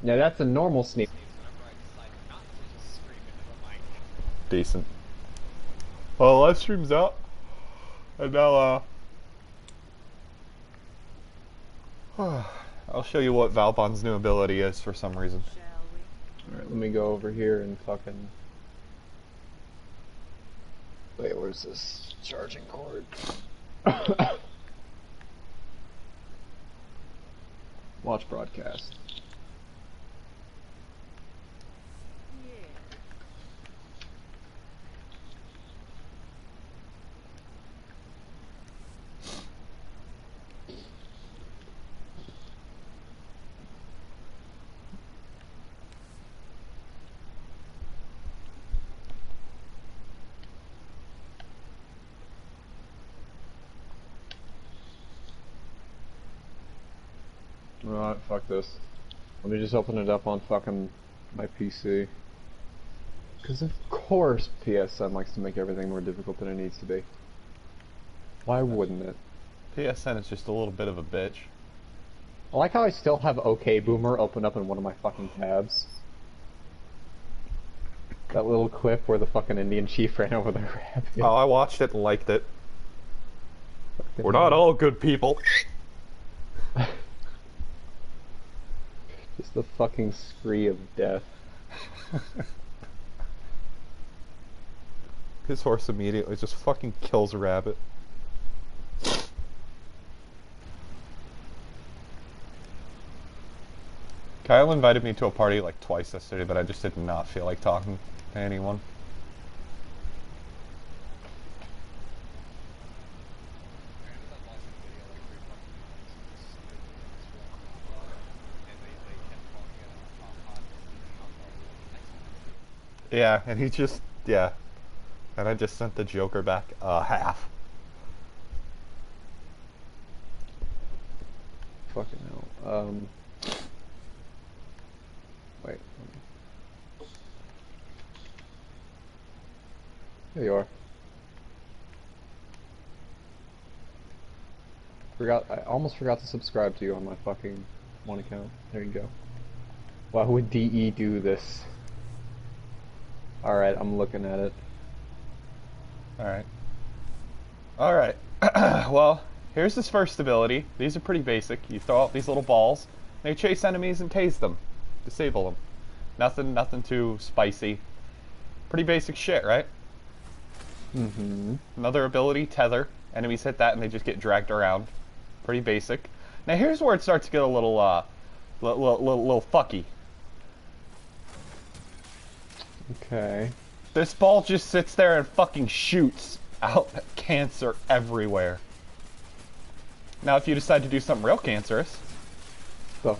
Yeah, that's a normal sneeze. Whenever I decide not to just scream into the mic. Decent. Well, the live stream's out, and now I'll show you what Valbon's new ability is for some reason. Shall we? Alright, let me go over here and fucking... Wait, where's this charging cord? Watch broadcast. Yeah. Alright, fuck this. Let me just open it up on fucking my PC. Because of course PSN likes to make everything more difficult than it needs to be. Why wouldn't it? PSN is just a little bit of a bitch. I like how I still have OK Boomer open up in one of my fucking tabs. That little clip where the fucking Indian chief ran over the rabbit. Oh, I watched it and liked it. We're not all good people. Just the fucking scree of death. His horse immediately just fucking kills a rabbit. Kyle invited me to a party like twice yesterday, but I just did not feel like talking to anyone. I ended up watching a video like 3 fucking minutes of just somebody doing this real hot dog, and they kept calling it a hot pot and eating hot dog with ice cream. Yeah, and he just, yeah. And I just sent the Joker back half. Fucking hell. Wait. There you are. I almost forgot to subscribe to you on my fucking one account. There you go. Why would DE do this? Alright, I'm looking at it. Alright. Alright. Well, here's his first ability. These are pretty basic. You throw out these little balls, they chase enemies and tase them. Disable them. Nothing too spicy. Pretty basic shit, right? Mm-hmm. Another ability, Tether. Enemies hit that and they just get dragged around. Pretty basic. Now here's where it starts to get a little little fucky. Okay. This ball just sits there and fucking shoots out cancer everywhere. Now if you decide to do something real cancerous... The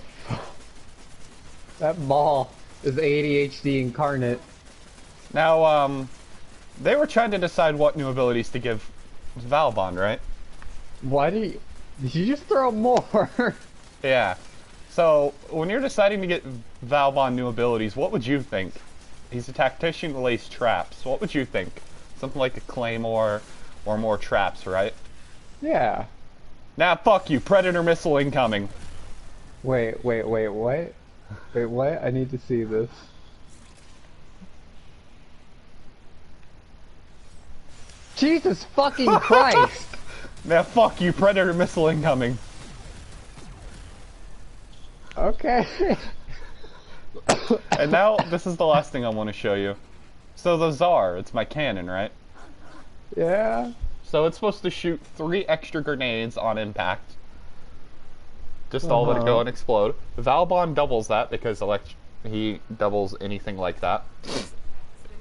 that ball is ADHD incarnate. Now, they were trying to decide what new abilities to give Valbon, right? Why did you just throw more? Yeah. So, when you're deciding to get Valbon new abilities, what would you think? He's a tactician who lays traps. What would you think? Something like a claymore or more traps, right? Yeah. Nah, fuck you. Predator missile incoming. Wait, what? Wait, what? I need to see this. Jesus fucking Christ! Nah, fuck you. Predator missile incoming. Okay. And now, this is the last thing I want to show you. So the Tsar, it's my cannon, right? Yeah. So it's supposed to shoot 3 extra grenades on impact. Just all let it go and explode. Valbon doubles that because he doubles anything like that.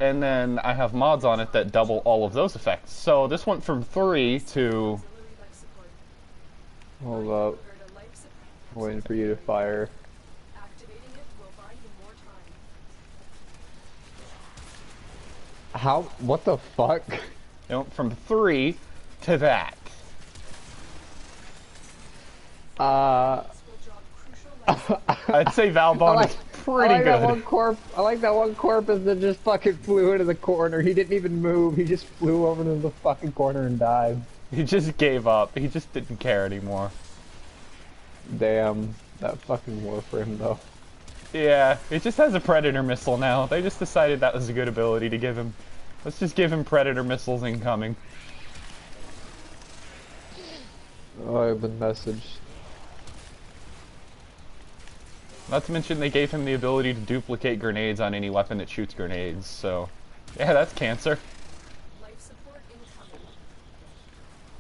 And then I have mods on it that double all of those effects. So this went from 3 to... Hold up. I'm waiting for you to fire. How? What the fuck? It went from 3 to that. I'd say Valbon is pretty good. I like that one corpus that just fucking flew into the corner. He didn't even move. He just flew over to the fucking corner and died. He just gave up. He just didn't care anymore. Damn. That fucking Warframe though. Yeah, it just has a Predator missile now. They just decided that was a good ability to give him. Let's just give him Predator missiles incoming. Oh, I've been messaged. Not to mention they gave him the ability to duplicate grenades on any weapon that shoots grenades, so... Yeah, that's cancer. Life support incoming.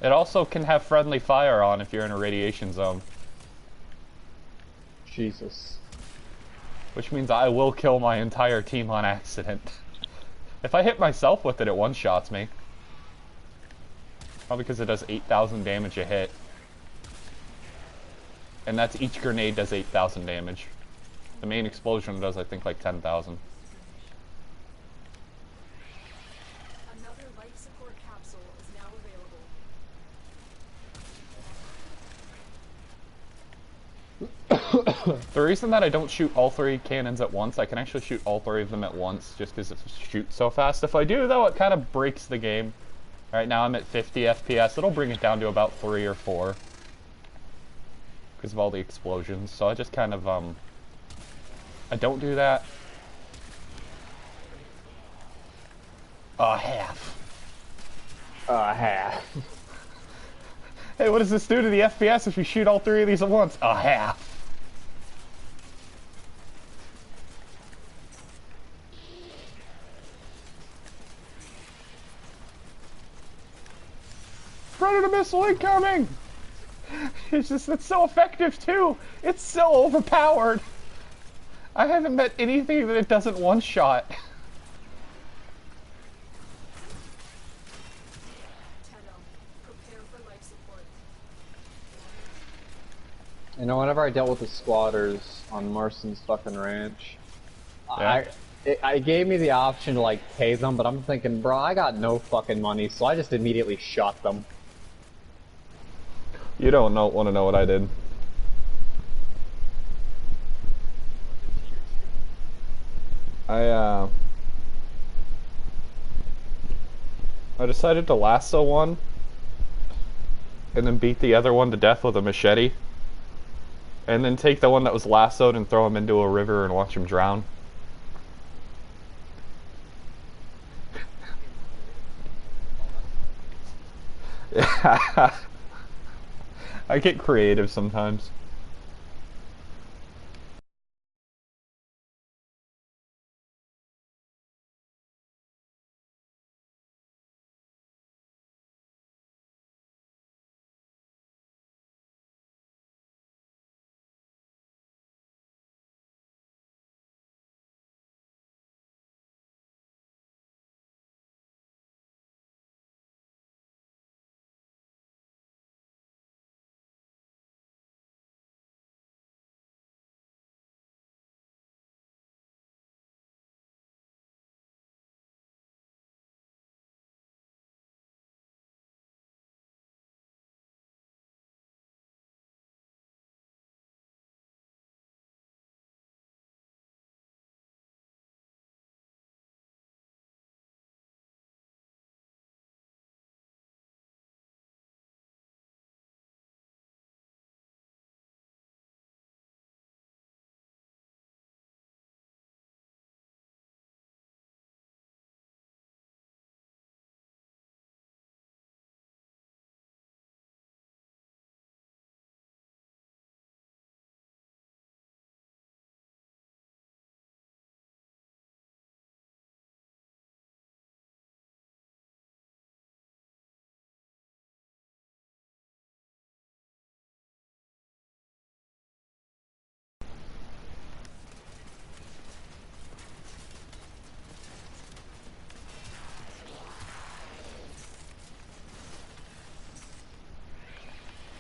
It also can have friendly fire on if you're in a radiation zone. Jesus. Which means I will kill my entire team on accident. If I hit myself with it, it one-shots me. Probably because it does 8,000 damage a hit. And that's each grenade does 8,000 damage. The main explosion does, I think, like 10,000. Another life support capsule is now available. The reason that I don't shoot all three cannons at once, I can actually shoot all three of them at once, just because it shoots so fast. If I do, though, it kind of breaks the game. Right now I'm at 50 FPS. It'll bring it down to about 3 or 4. Because of all the explosions. So I just kind of, I don't do that. Half. Half. Hey, what does this do to the FPS if we shoot all three of these at once? Half. Predator missile incoming! It's just, it's so effective too! It's so overpowered! I haven't met anything that it doesn't one-shot. Tenno, prepare for life support. You know, whenever I dealt with the squatters on Marston's fucking ranch, Yeah. I gave me the option to like pay them, but I'm thinking, bro, I got no fucking money, so I just immediately shot them. You don't want to know what I did. I decided to lasso one and then beat the other one to death with a machete and then take the one that was lassoed and throw him into a river and watch him drown. Yeah. I get creative sometimes.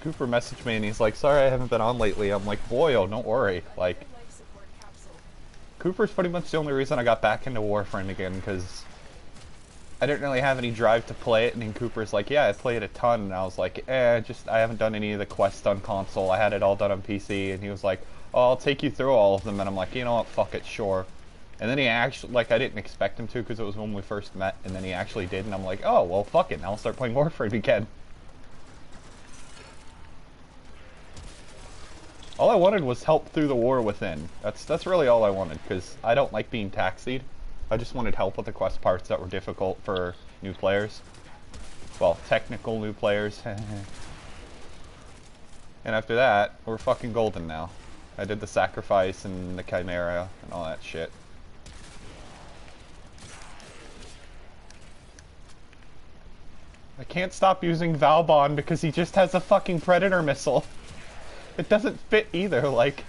Cooper messaged me and he's like, sorry I haven't been on lately. I'm like, boy, oh, don't worry. Like, Life support capsule. Cooper's pretty much the only reason I got back into Warframe again, because I didn't really have any drive to play it, and then Cooper's like, yeah, I played a ton, and I was like, just, I haven't done any of the quests on console, I had it all done on PC, and he was like, oh, I'll take you through all of them, and I'm like, you know what, fuck it, sure. And then he actually, like, I didn't expect him to, because it was when we first met, and then he actually did, and I'm like, oh, well, fuck it, now I'll start playing Warframe again. All I wanted was help through the war within. That's really all I wanted, because I don't like being taxied. I just wanted help with the quest parts that were difficult for new players. Well, technical new players. And after that, we're fucking golden now. I did the sacrifice and the chimera and all that shit. I can't stop using Valbon because he just has a fucking predator missile. It doesn't fit either, like,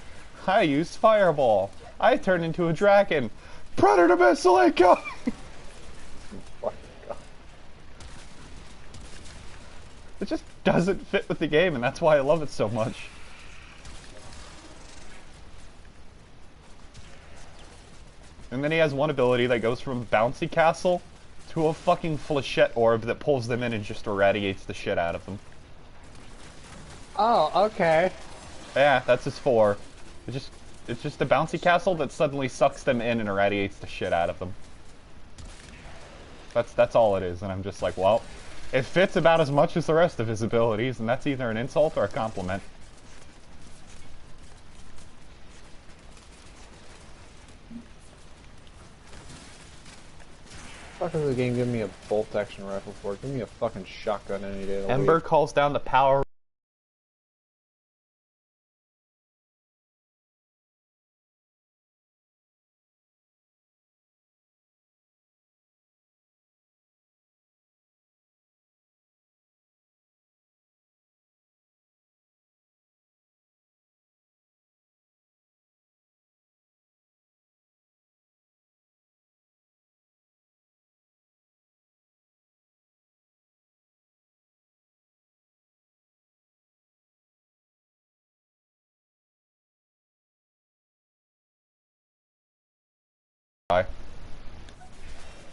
I used Fireball. I turned into a dragon. Predator missile incoming! It just doesn't fit with the game, and that's why I love it so much. And then he has one ability that goes from Bouncy Castle to a fucking Flechette Orb that pulls them in and just irradiates the shit out of them. Oh, okay. Yeah, that's his 4. It's just a Bouncy Castle that suddenly sucks them in and irradiates the shit out of them. That's all it is, and I'm just like, well, it fits about as much as the rest of his abilities, and that's either an insult or a compliment. Fuck is the game giving me a bolt action rifle for? Give me a fucking shotgun any day of the Ember week. calls down the power.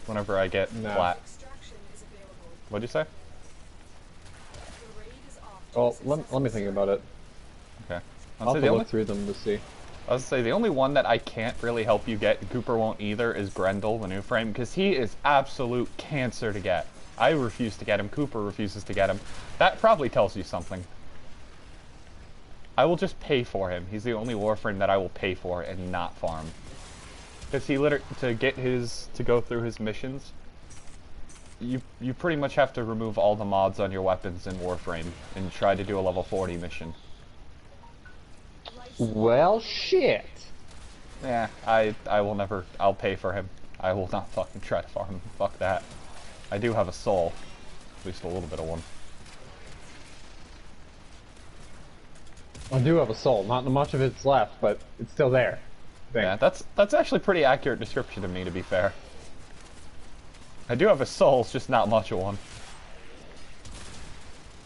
Whenever I get No. flat. Extraction is available. What'd you say? The raid is off to Well, a let me think about it. Okay. I'll have to look through them to see. I was gonna say, the only one that I can't really help you get, Cooper won't either, is Grendel, the new frame, because he is absolute cancer to get. I refuse to get him, Cooper refuses to get him. That probably tells you something. I will just pay for him. He's the only Warframe that I will pay for and not farm. Because he literally, to go through his missions, you pretty much have to remove all the mods on your weapons in Warframe and try to do a level 40 mission. Well, shit. Yeah, I will never, I'll pay for him. I will not fucking try to farm him. Fuck that. I do have a soul. At least a little bit of one. I do have a soul. Not much of it's left, but it's still there. Yeah, that's actually a pretty accurate description of me, to be fair. I do have a soul, it's just not much of one.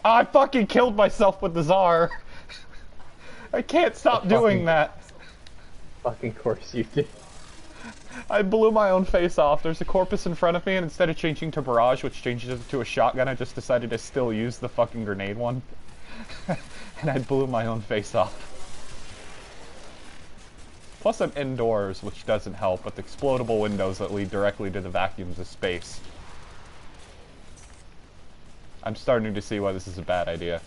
I fucking killed myself with the Tsar! I can't stop doing that! Fucking course you did. I blew my own face off. There's a corpus in front of me, and instead of changing to barrage, which changes it to a shotgun, I just decided to still use the fucking grenade one. And I blew my own face off. Plus I'm indoors, which doesn't help, with explodable windows that lead directly to the vacuums of space. I'm starting to see why this is a bad idea.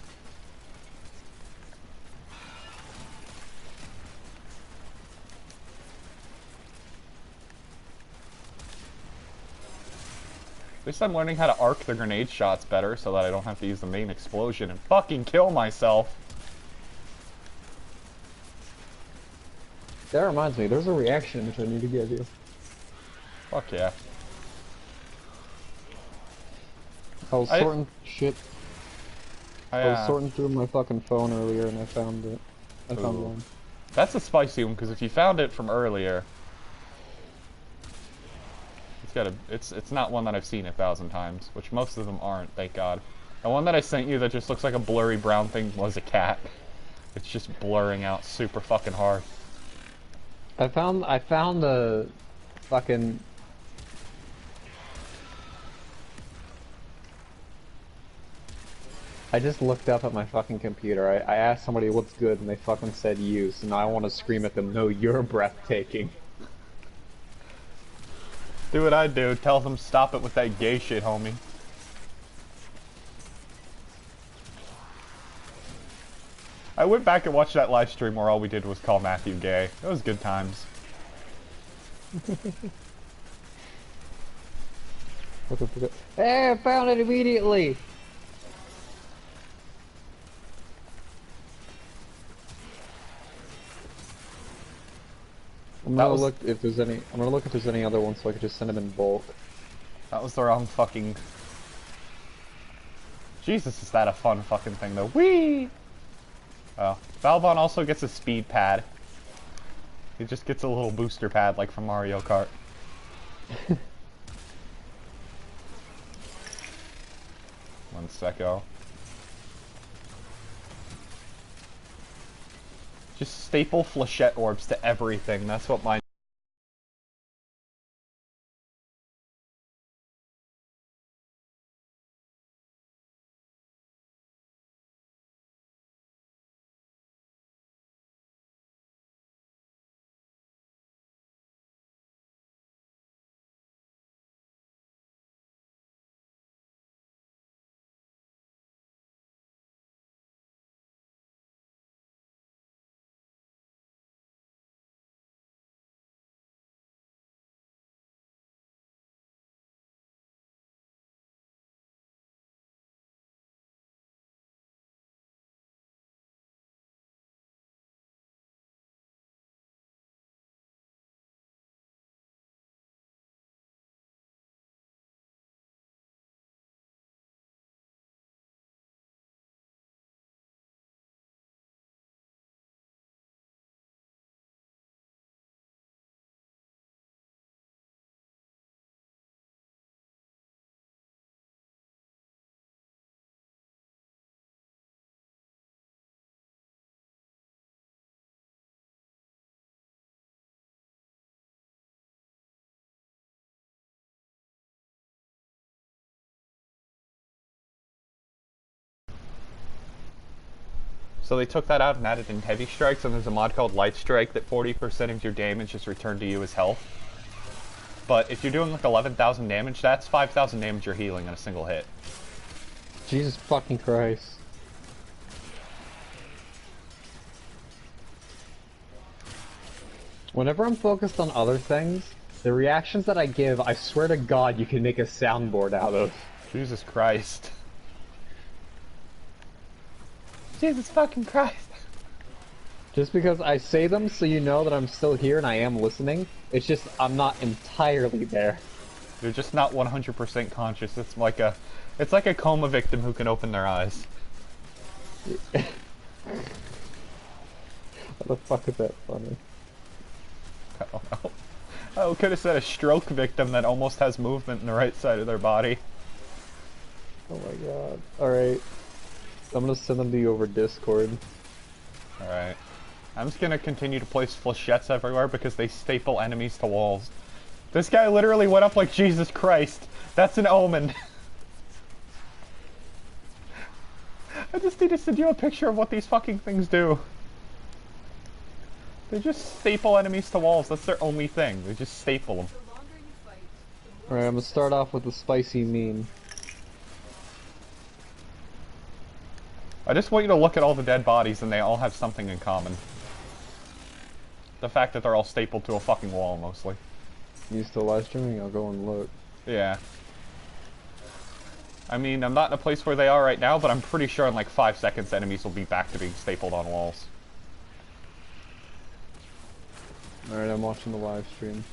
At least I'm learning how to arc the grenade shots better so that I don't have to use the main explosion and fucking kill myself. That reminds me, there's a reaction which I need to give you. Fuck yeah. I was sorting shit. I was I sorting through my fucking phone earlier and I found it. I found Ooh. one. That's a spicy one, because if you found it from earlier, it's not one that I've seen 1,000 times, which most of them aren't, thank God. The one that I sent you that just looks like a blurry brown thing was a cat. It's just blurring out super fucking hard. I found a fucking... I just looked up at my fucking computer. I asked somebody what's good and they fucking said you, so now I want to scream at them, no, you're breathtaking. Do what I do, tell them stop it with that gay shit, homie. I went back and watched that live stream where all we did was call Matthew gay. It was good times. Hey, I found it immediately! I'm gonna look if there's any. I'm gonna look if there's any other ones so I could just send them in bulk. That was the wrong fucking. Jesus, is that a fun fucking thing though? Whee! Oh, Valbon also gets a speed pad. He just gets a little booster pad like from Mario Kart. One secco. Just staple flechette orbs to everything. That's what mine. So they took that out and added in heavy strikes, and there's a mod called Light Strike that 40% of your damage is returned to you as health. But if you're doing like 11,000 damage, that's 5,000 damage you're healing in a single hit. Jesus fucking Christ. Whenever I'm focused on other things, the reactions that I give, I swear to God, you can make a soundboard out of. Jesus Christ. Jesus fucking Christ. Just because I say them so you know that I'm still here and I am listening, it's just I'm not entirely there. You're just not 100% conscious. It's like a coma victim who can open their eyes. How the fuck is that funny? I don't know. I could have said a stroke victim that almost has movement in the right side of their body. Oh my god. Alright. I'm gonna send them to you over Discord. Alright. I'm just gonna continue to place flechettes everywhere because they staple enemies to walls. This guy literally went up like Jesus Christ. That's an omen. I just need to send you a picture of what these fucking things do. They just staple enemies to walls. That's their only thing. They just staple them. The longer you fight, the more Alright, I'm gonna start off with the spicy meme. I just want you to look at all the dead bodies and they all have something in common. The fact that they're all stapled to a fucking wall, mostly. You still live streaming? I'll go and look. Yeah. I mean, I'm not in a place where they are right now, but I'm pretty sure in like 5 seconds enemies will be back to being stapled on walls. Alright, I'm watching the live stream.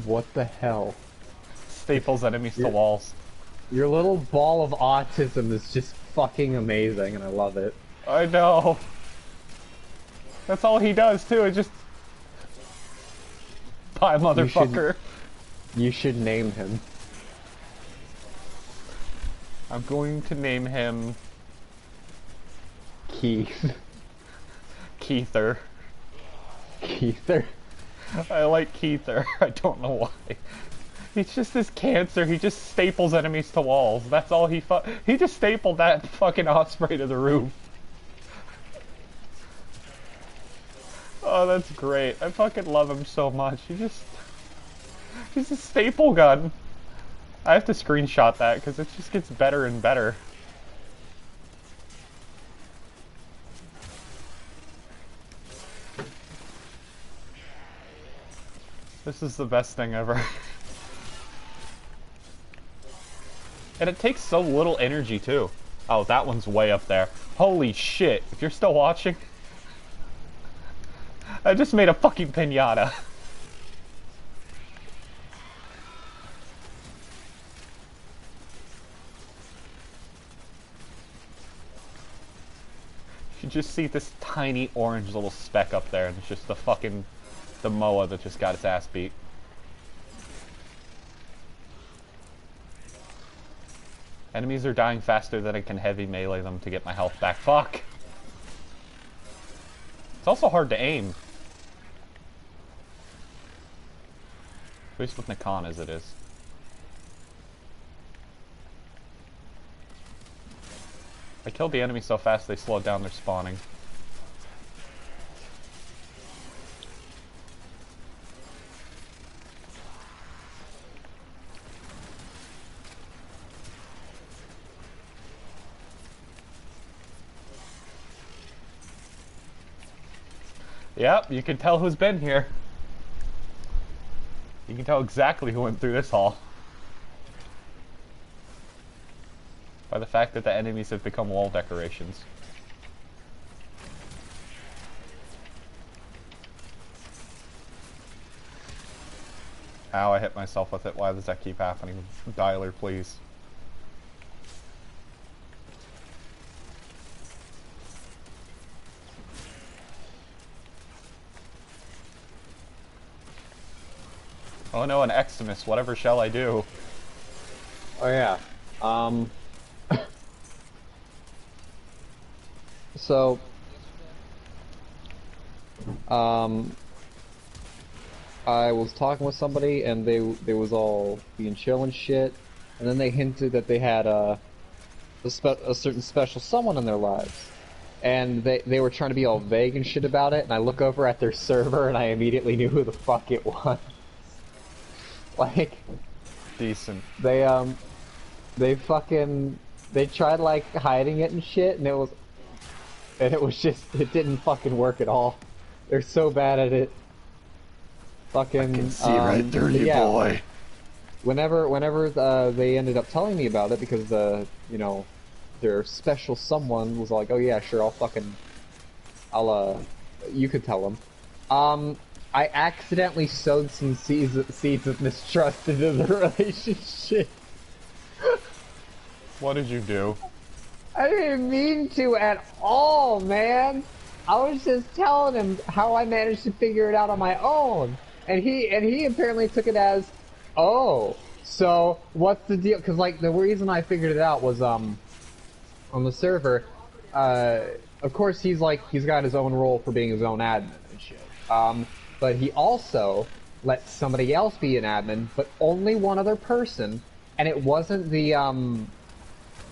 What the hell? Staples enemies to Yeah. walls. Your little ball of autism is just fucking amazing and I love it. I know. That's all he does too, it just... Bye, motherfucker. You should name him. I'm going to name him... Keith. Keither. Keither. I like Keither. I don't know why. He's just this cancer. He just staples enemies to walls. That's all he just stapled that fucking Osprey to the roof. Oh, that's great. I fucking love him so much. He's a staple gun. I have to screenshot that because it just gets better and better. This is the best thing ever. And it takes so little energy too. Oh, that one's way up there. Holy shit. If you're still watching, I just made a fucking pinata. You just see this tiny orange little speck up there, and it's just the Moa that just got its ass beat. Enemies are dying faster than I can heavy melee them to get my health back. Fuck! It's also hard to aim. At least with Nakan as it is. I killed the enemy so fast they slowed down their spawning. Yep, you can tell who's been here. You can tell exactly who went through this hall. By the fact that the enemies have become wall decorations. Ow, I hit myself with it. Why does that keep happening? Dialer, please. Oh no, an Eximus. Whatever shall I do? Oh yeah. So, I was talking with somebody, and they was all being chill and shit, and then they hinted that they had a certain special someone in their lives, and they were trying to be all vague and shit about it, and I look over at their server, and I immediately knew who the fuck it was. Like, Decent. they tried like hiding it and shit, and it didn't fucking work at all. They're so bad at it. Fucking. I can see right through you, yeah, boy. Whenever they ended up telling me about it, because their special someone was like, oh yeah, sure, you could tell them. I accidentally sowed some seeds of mistrust into the relationship. What did you do? I didn't mean to at all, man. I was just telling him how I managed to figure it out on my own, and he apparently took it as, oh, so what's the deal? Because like the reason I figured it out was on the server. Of course he's got his own role for being his own admin and shit. But he also let somebody else be an admin, but only one other person, and it wasn't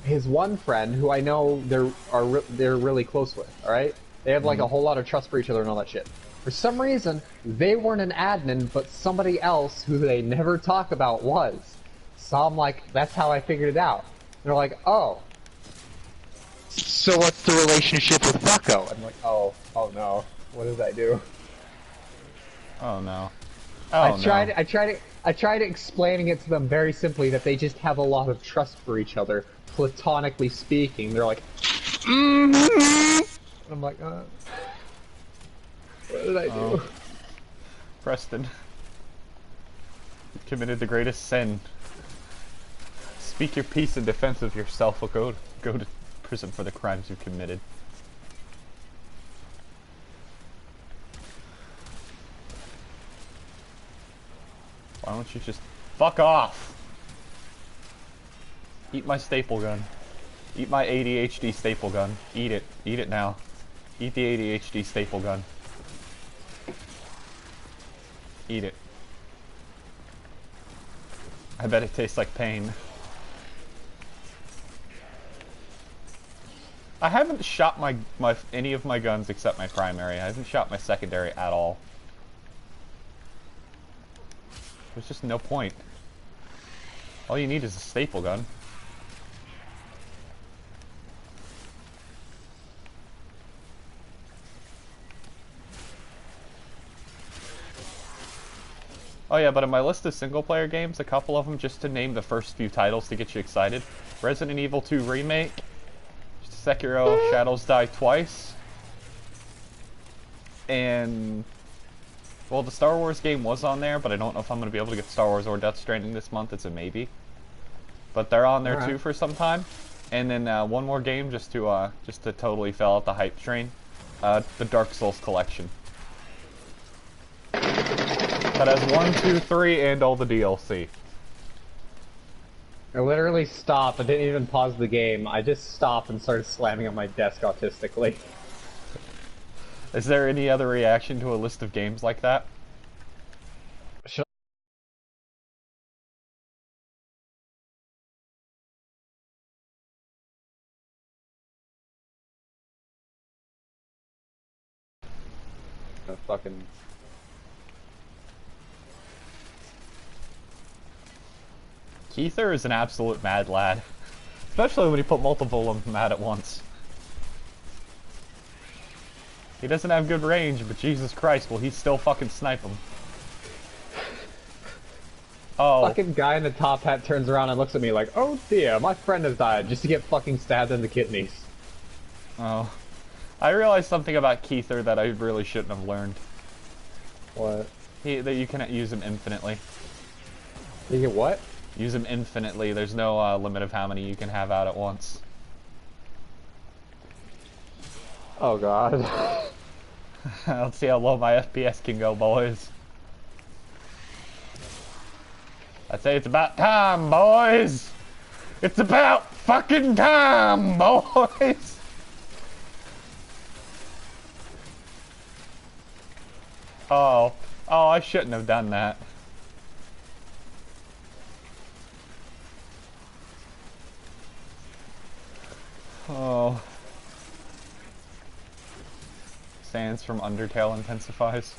his one friend who I know they're really close with. All right, they have like a whole lot of trust for each other and all that shit. For some reason, they weren't an admin, but somebody else who they never talk about was. So I'm like, that's how I figured it out. And they're like, oh, so what's the relationship with Fucko? I'm like, oh no, what did I do? Oh no. I tried explaining it to them very simply that they just have a lot of trust for each other, platonically speaking. They're like, mm-hmm. And I'm like, what did I do? Preston, you've committed the greatest sin. Speak your piece in defense of yourself, or go to prison for the crimes you've committed. Why don't you just fuck off? Eat my staple gun. Eat my ADHD staple gun. Eat it. Eat it now. Eat the ADHD staple gun. Eat it. I bet it tastes like pain. I haven't shot any of my guns except my primary. I haven't shot my secondary at all. There's just no point. All you need is a staple gun. Oh yeah, but in my list of single-player games, a couple of them, just to name the first few titles to get you excited. Resident Evil 2 Remake, Sekiro Shadows Die Twice, and... well, the Star Wars game was on there, but I don't know if I'm going to be able to get Star Wars or Death Stranding this month. It's a maybe. But they're on there too for some time. And then one more game just to totally fell out the hype train. The Dark Souls collection. That has 1, 2, 3, and all the DLC. I literally stopped. I didn't even pause the game. I just stopped and started slamming on my desk autistically. Is there any other reaction to a list of games like that? Fucking... Keither is an absolute mad lad. Especially when you put multiple of them out at once. He doesn't have good range, but Jesus Christ, will he still fucking snipe him? Oh. Fucking guy in the top hat turns around and looks at me like, oh dear, my friend has died, just to get fucking stabbed in the kidneys. Oh. I realized something about Keither that I really shouldn't have learned. What? That you cannot use him infinitely. You get what? Use him infinitely. There's no limit of how many you can have out at once. Oh god. Let's see how low my FPS can go, boys. I'd say it's about time, boys! It's about fucking time, boys! Oh. Oh, I shouldn't have done that. Oh. Sands from Undertale intensifies.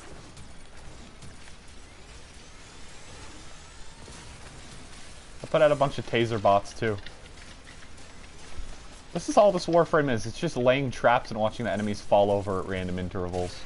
I put out a bunch of taser bots too. This is all this Warframe is. It's just laying traps and watching the enemies fall over at random intervals.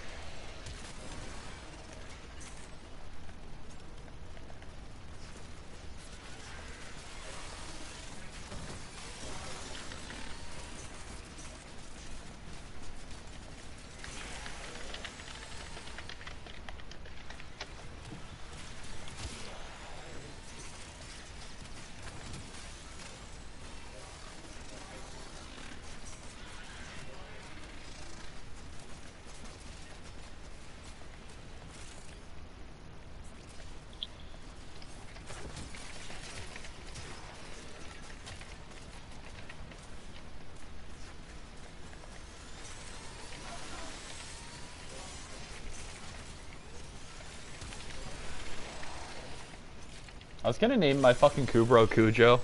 I was gonna name my fucking Kubro Kujo. We will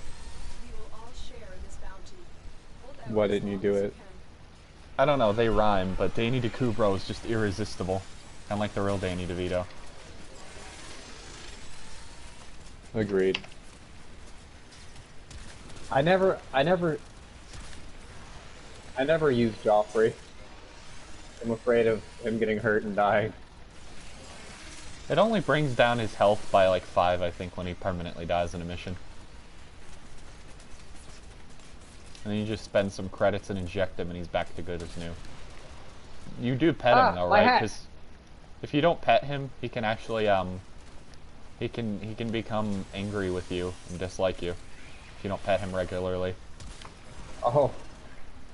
all share in this bounty. Hold out Why as didn't you long do as it? can. I don't know, they rhyme, but Danny DeKubro is just irresistible. Kind of like the real Danny DeVito. Agreed. I never used Joffrey. I'm afraid of him getting hurt and dying. It only brings down his health by like 5, I think, when he permanently dies in a mission. And then you just spend some credits and inject him and he's back to good as new. You do pet him though, my right? hat. Because if you don't pet him, he can actually, he can become angry with you and dislike you if you don't pet him regularly. Oh.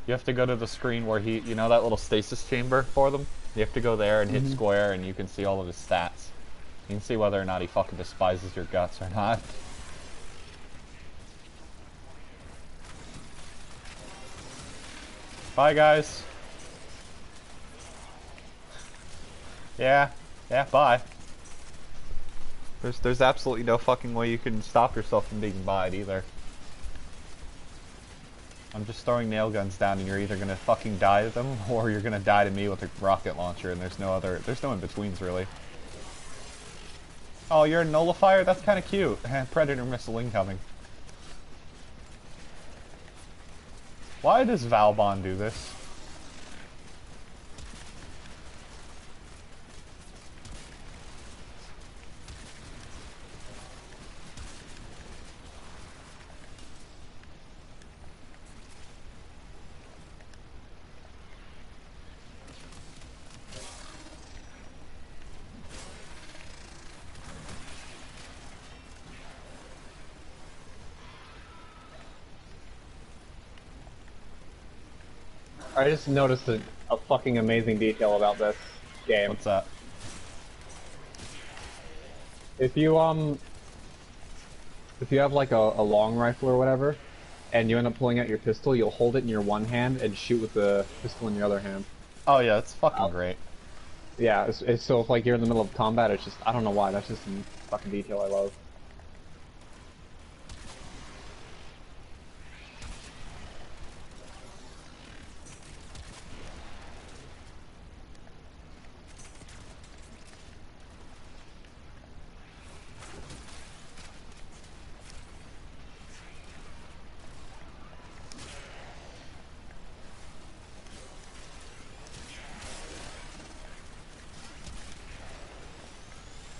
You have to go to the screen where you know that little stasis chamber for them? You have to go there and hit square and you can see all of his stats. You can see whether or not he fucking despises your guts or not. Bye, guys. Yeah, bye. There's absolutely no fucking way you can stop yourself from being buyed either. I'm just throwing nail guns down and you're either gonna fucking die to them or you're gonna die to me with a rocket launcher, and there's no in-betweens really. Oh, you're a nullifier? That's kinda cute. Predator missile incoming. Why does Valbon do this? I just noticed a fucking amazing detail about this game. What's that? If you have like a long rifle or whatever, and you end up pulling out your pistol, you'll hold it in your one hand and shoot with the pistol in your other hand. Oh yeah, it's fucking great. Yeah, so if like you're in the middle of combat, it's just, I don't know why, that's just some fucking detail I love.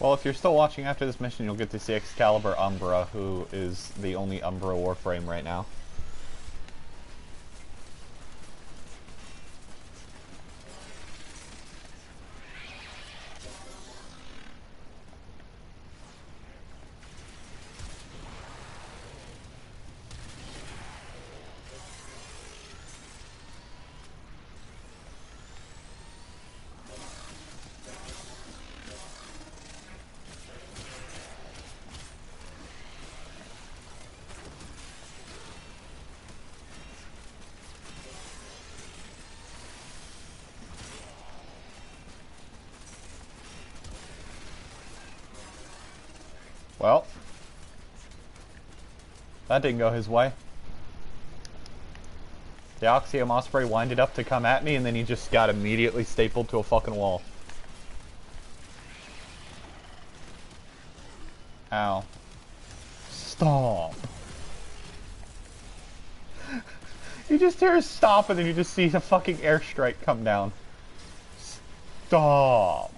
Well, if you're still watching after this mission, you'll get to see Excalibur Umbra, who is the only Umbra Warframe right now. Well, that didn't go his way. The Oxium Osprey winded up to come at me, and then he just got immediately stapled to a fucking wall. Ow. Stop. You just hear a stop, and then you just see a fucking airstrike come down. Stop.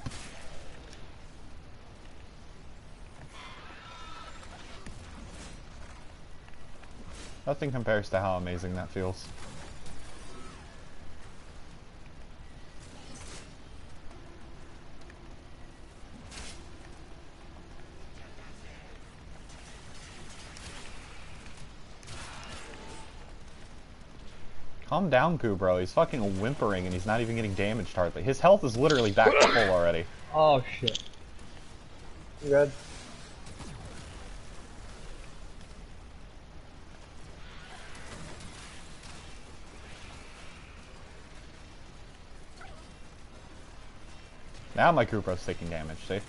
Nothing compares to how amazing that feels. Calm down, Kubro. He's fucking whimpering and he's not even getting damaged hardly. His health is literally back to full already. Oh shit. You good? Now my Kubro's taking damage, see? Look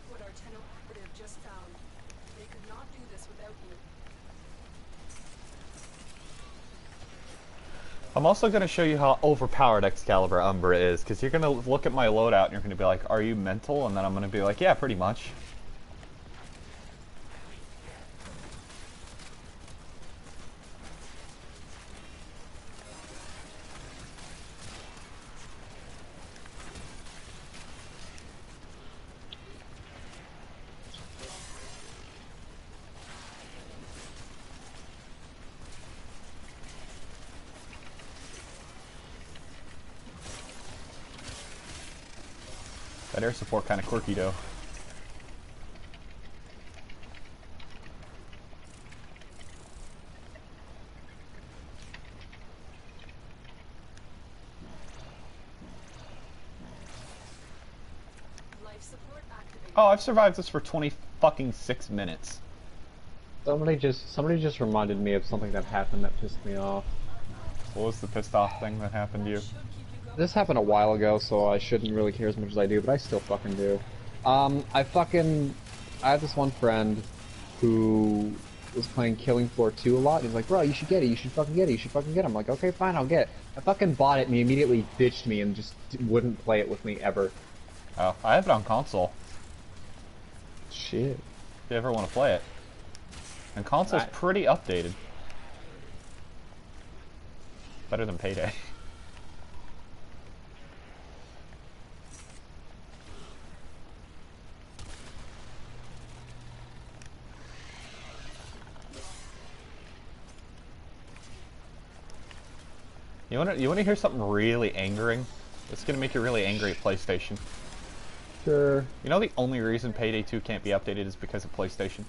what our Tenno operative just found. They could not do this without you. I'm also going to show you how overpowered Excalibur Umbra is, because you're going to look at my loadout and you're going to be like, are you mental? And then I'm going to be like, yeah, pretty much. That air support kind of quirky though. Life support activated. Oh, I've survived this for 20 fucking 6 minutes. Somebody just reminded me of something that happened that pissed me off. What was the pissed off thing that happened to you? Should keep you going. This happened a while ago, so I shouldn't really care as much as I do, but I still fucking do. I have this one friend who was playing Killing Floor 2 a lot. He's like, bro, you should get it, you should fucking get it, you should fucking get it. I'm like, okay, fine, I'll get it. I fucking bought it, and he immediately ditched me and just wouldn't play it with me ever. Oh, I have it on console. Shit. If you ever want to play it. And console's Right. pretty updated. Better than Payday. You wanna hear something really angering? It's gonna make you really angry at PlayStation. Sure. You know the only reason Payday 2 can't be updated is because of PlayStation?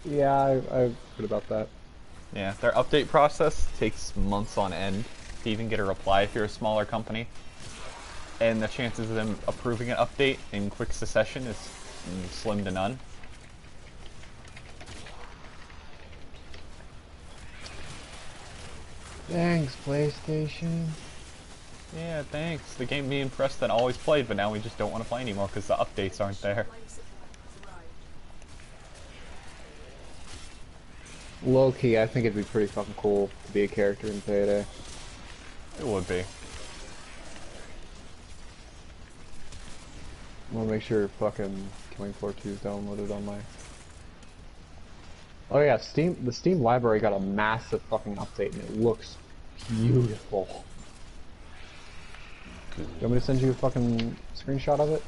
Yeah, I've heard about that. Yeah, their update process takes months on end to even get a reply if you're a smaller company. And the chances of them approving an update in quick succession is slim to none. Thanks, PlayStation. Yeah, thanks. The game me and Preston always played, but now we just don't want to play anymore because the updates aren't there. Life support has arrived. Low-key, I think it'd be pretty fucking cool to be a character in Payday. It would be. I'm gonna make sure fucking Killing Floor 2 is downloaded on my... Oh yeah, the Steam library got a massive fucking update and it looks beautiful. Good. You want me to send you a fucking screenshot of it?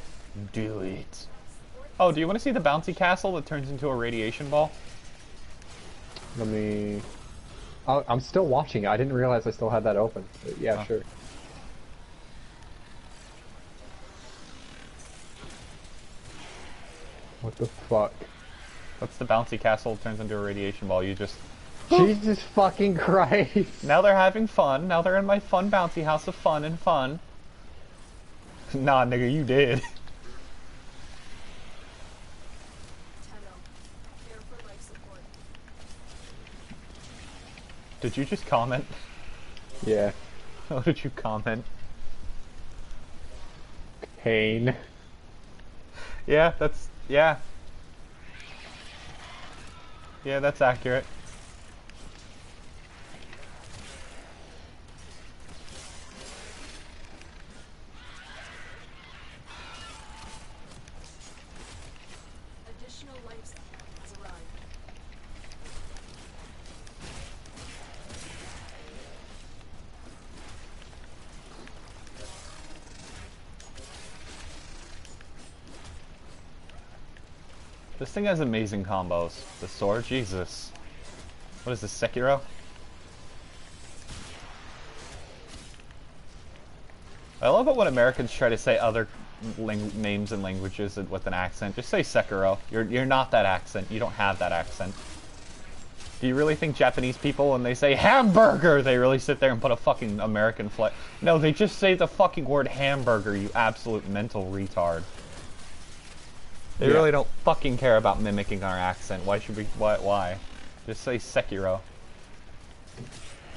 Do it. Oh, do you want to see the bouncy castle that turns into a radiation ball? Let me... Oh, I'm still watching it. I didn't realize I still had that open. But yeah, Oh. sure. What the fuck? What's the bouncy castle that turns into a radiation ball? You just... Jesus fucking Christ! Now they're having fun. Now they're in my fun bouncy house of fun and fun. Nah, nigga, you did. Tenno. Care for life support. Did you just comment? Yeah. What did you comment? Pain. Yeah, that's... Yeah. Yeah, that's accurate. Additional life support has arrived. This thing has amazing combos. The sword, Jesus. What is this, Sekiro? I love it when Americans try to say other names and languages with an accent. Just say Sekiro. You're not that accent. You don't have that accent. Do you really think Japanese people, when they say hamburger, they really sit there and put a fucking American flag? No, they just say the fucking word hamburger, you absolute mental retard. They Yeah. really don't fucking care about mimicking our accent. Why should we? Why? Just say Sekiro.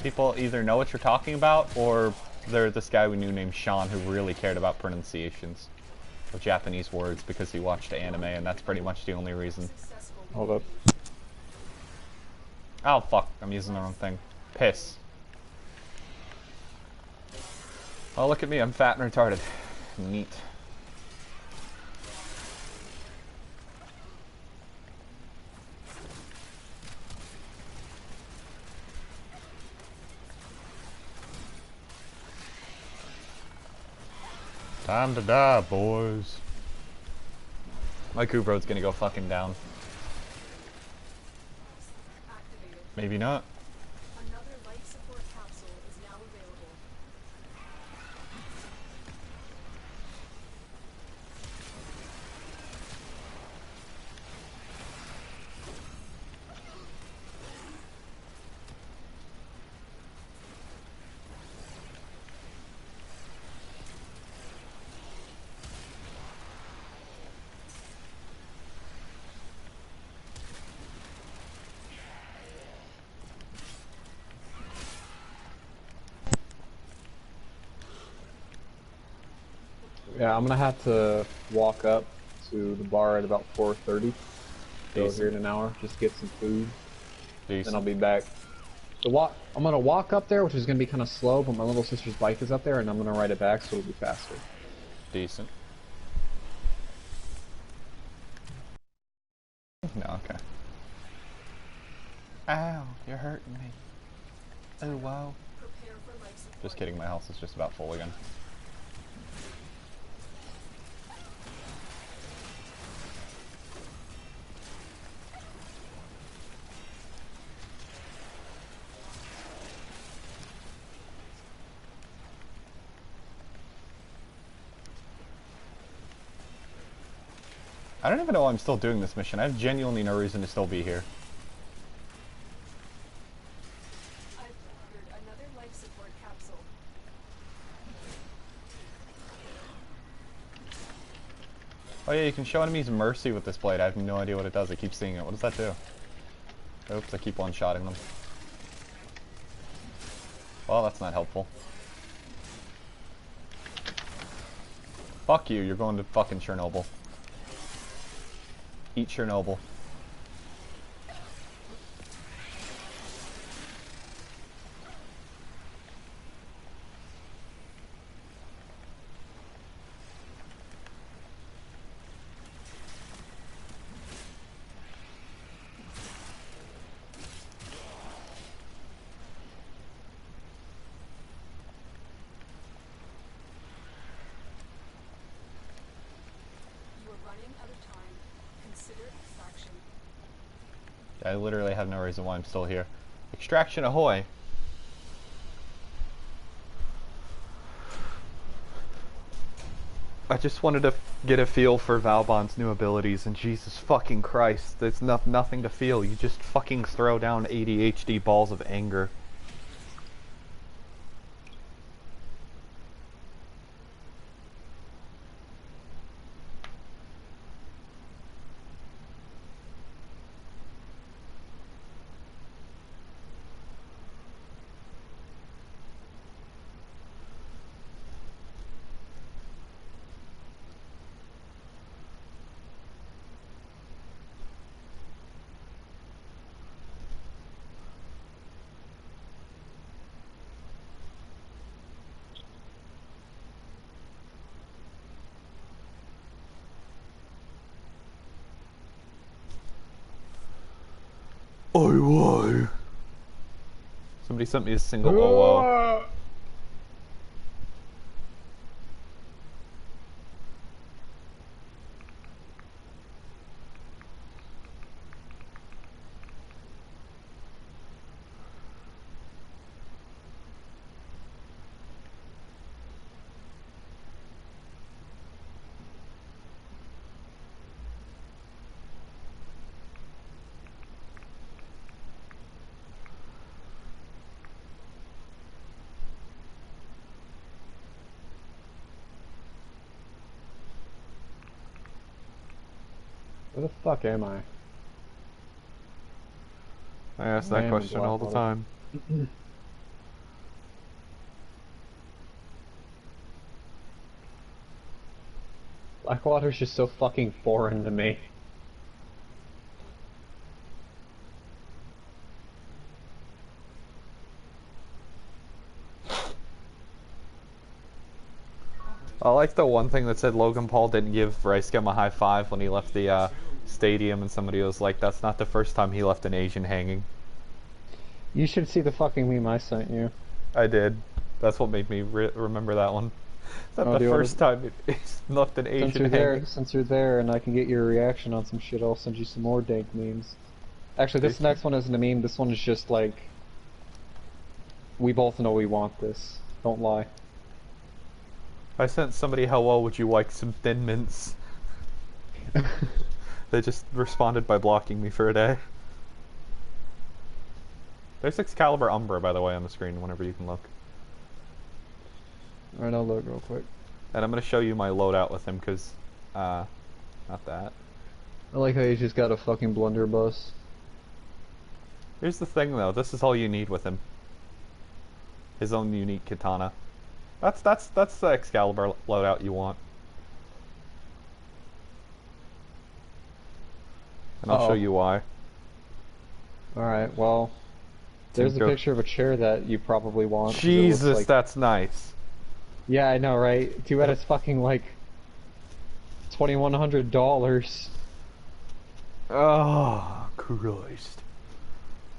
People either know what you're talking about, or they're this guy we knew named Sean who really cared about pronunciations of Japanese words because he watched anime, and that's pretty much the only reason. Successful. Hold up. Oh fuck, I'm using the wrong thing. Piss. Oh, look at me, I'm fat and retarded. Neat. Time to die, boys. My Kubroad's gonna go fucking down. Activated. Maybe not. Another life support capsule is now available. Yeah, I'm gonna have to walk up to the bar at about 4:30. Go Decent. here in an hour, just get some food. Then Decent. I'll be back. I'm gonna walk up there, which is gonna be kind of slow, but my little sister's bike is up there, and I'm gonna ride it back, so it'll be faster. Decent. No, okay. Ow, you're hurting me. Oh, wow. Prepare for life support. Just kidding, my house is just about full again. I don't even know why I'm still doing this mission. I have genuinely no reason to still be here. I've ordered another life support capsule. Oh yeah, you can show enemies mercy with this blade. I have no idea what it does. I keep seeing it. What does that do? Oops, I keep one-shotting them. Well, that's not helpful. Fuck you, you're going to fucking Chernobyl. Eat Chernobyl. You are running out of time. Consider extraction. I literally have no reason why I'm still here. Extraction ahoy! I just wanted to get a feel for Valbon's new abilities, and Jesus fucking Christ, there's nothing to feel. You just fucking throw down ADHD balls of anger. Why? Somebody sent me a single OO. Where the fuck am I? I ask I that am in question all the Blackwater. time. Blackwater's just so fucking foreign to me. I like the one thing that said Logan Paul didn't give Ricegum a high five when he left the stadium, and somebody was like, that's not the first time he left an Asian hanging. You should see the fucking meme I sent you. I did. That's what made me remember that one. Is that Oh, the do you wanna- first time he's left an Since Asian you're there, hanging? since you're there, and I can get your reaction on some shit, I'll send you some more dank memes. Actually, this next one isn't a meme. This one is just like, we both know we want this. Don't lie. I sent somebody, hello, would you like some Thin Mints? They just responded by blocking me for a day. There's Excalibur Umbra, by the way, on the screen whenever you can look. Alright, I'll look real quick. And I'm going to show you my loadout with him, because, not that. I like how he's just got a fucking blunderbuss. Here's the thing, though. This is all you need with him. His own unique katana. That's the Excalibur loadout you want. and I'll show Uh-oh. you why. Alright, well, there's a Go- picture of a chair that you probably want. 'Cause it Jesus, looks like... that's nice. Yeah, I know, right? Too bad it's fucking like $2,100. Oh, Christ.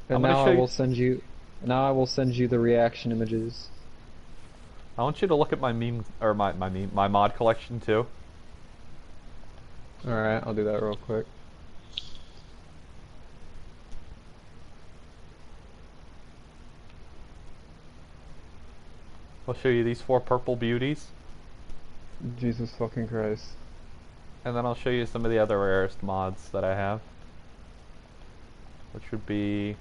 And I'm gonna now show I you- will send you. Now I will send you the reaction images. I want you to look at my meme, or my mod collection too. Alright, I'll do that real quick. I'll show you these 4 purple beauties, Jesus fucking Christ. and then I'll show you some of the other rarest mods that I have. Which would be...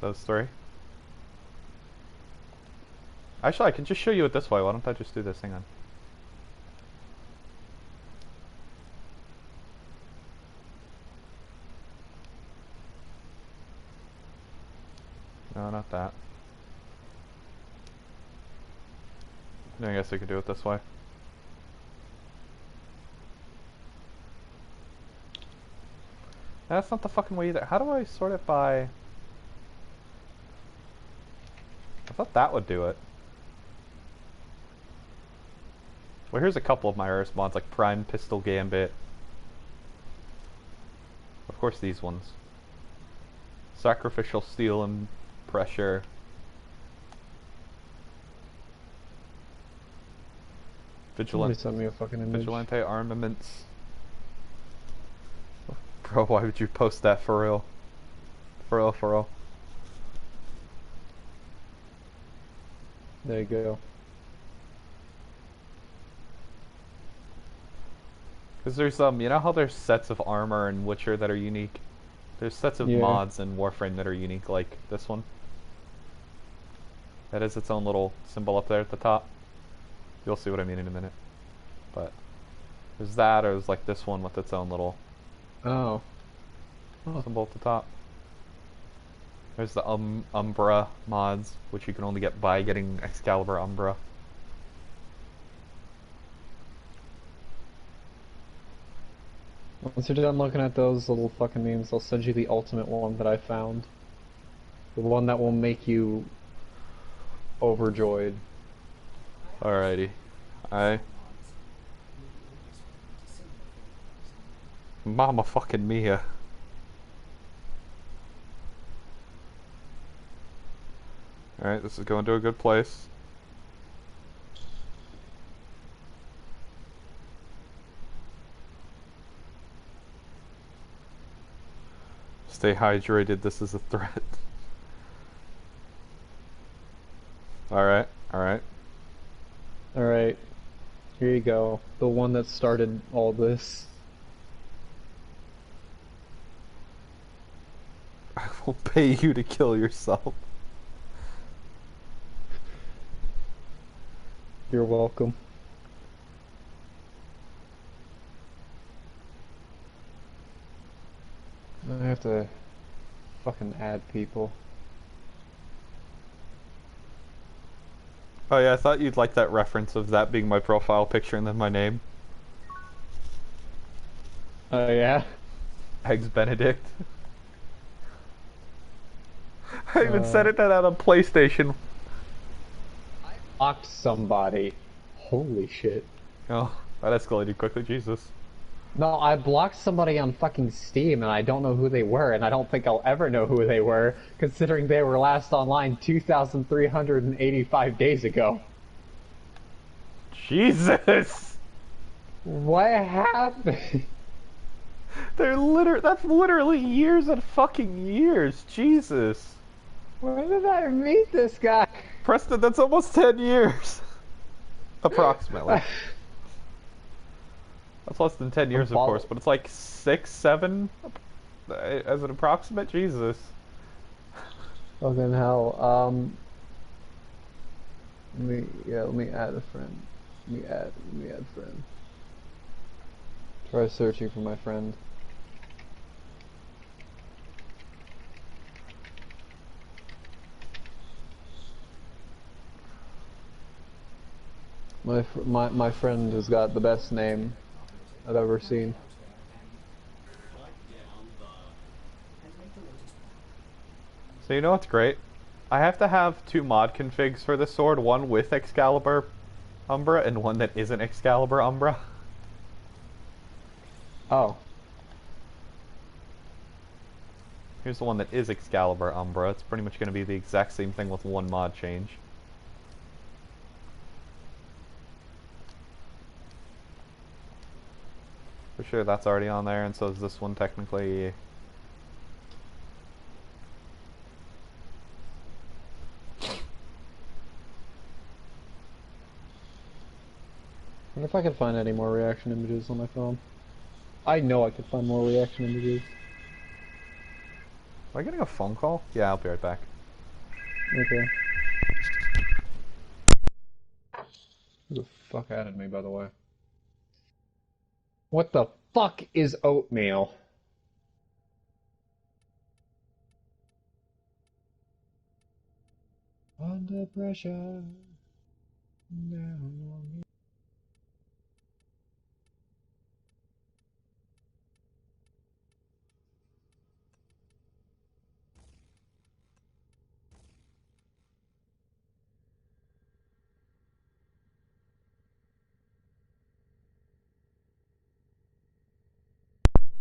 those 3. Actually, I can just show you it this way. Why don't I just do this? Hang on. No, not that. I guess I could do it this way. That's not the fucking way either. How do I sort it by... I thought that would do it. Well, here's a couple of my rarest mods, like Prime Pistol Gambit. Of course these ones. Sacrificial Steel and Pressure. Somebody sent me a fucking image. Vigilante Armaments. Bro, why would you post that for real? For real, for real. There you go. Because there's, you know how there's sets of armor in Witcher that are unique? There's sets of Yeah. mods in Warframe that are unique, like this one. That is its own little symbol up there at the top. You'll see what I mean in a minute. But there's that, or there's like this one with its own little Oh. symbol at the top. There's the Umbra mods, which you can only get by getting Excalibur Umbra. Once you're done looking at those little fucking memes, I'll send you the ultimate one that I found. The one that will make you overjoyed. Alrighty. Mama fucking Mia. Alright, this is going to a good place. Stay hydrated, this is a threat. Alright, alright. Alright. Here you go. The one that started all this. I will pay you to kill yourself. You're welcome. I have to fucking add people. Oh yeah, I thought you'd like that reference of that being my profile picture and then my name. Oh yeah? Eggs Benedict. I even said it that on PlayStation. Blocked somebody. Holy shit. Oh, that escalated quickly, Jesus. No, I blocked somebody on fucking Steam and I don't know who they were, and I don't think I'll ever know who they were, considering they were last online 2,385 days ago. Jesus! What happened? That's literally years and fucking years. Jesus. When did I meet this guy? Preston, that's almost 10 years. Approximately. That's less than 10 years, of course, but it's like 6, 7 as an approximate. Jesus. Fucking hell. Let me add a friend. Let me add friend. Try searching for my friend. My friend has got the best name I've ever seen. So you know what's great? I have to have 2 mod configs for this sword, one with Excalibur Umbra and one that isn't Excalibur Umbra. Oh. Here's the one that is Excalibur Umbra. It's pretty much going to be the exact same thing with 1 mod change. For sure that's already on there, and so is this one technically. I wonder if I could find any more reaction images on my phone. I know I could find more reaction images. Am I getting a phone call? Yeah, I'll be right back. Okay. Who the fuck added me, by the way? What the fuck is oatmeal? Under pressure. Down on me.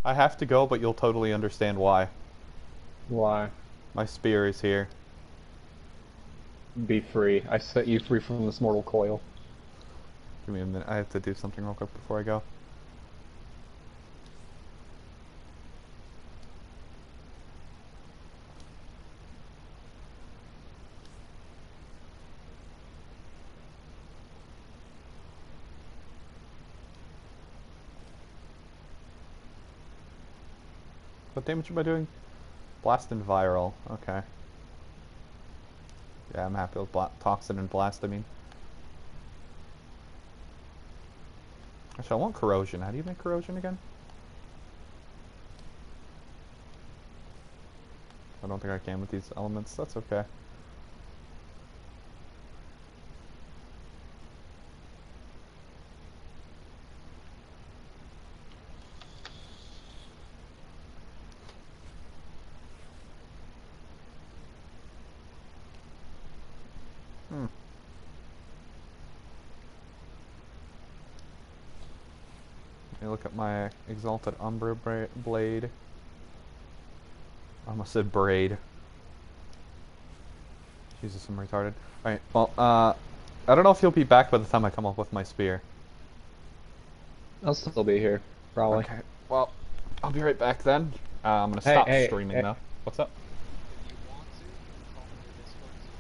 I have to go, but you'll totally understand why. Why? My spear is here. Be free. I set you free from this mortal coil. Give me a minute. I have to do something real quick before I go. What damage am I doing? Blast and viral. Okay. Yeah, I'm happy with toxin and blast, I mean. Actually, I want corrosion. How do you make corrosion again? I don't think I can with these elements. That's okay. Let me look at my Exalted Umbra blade. I almost said braid. Jesus, I'm retarded. Alright, well, I don't know if you'll be back by the time I come up with my spear. I'll still be here, probably. Okay, well, I'll be right back then. I'm gonna stop streaming though. What's up?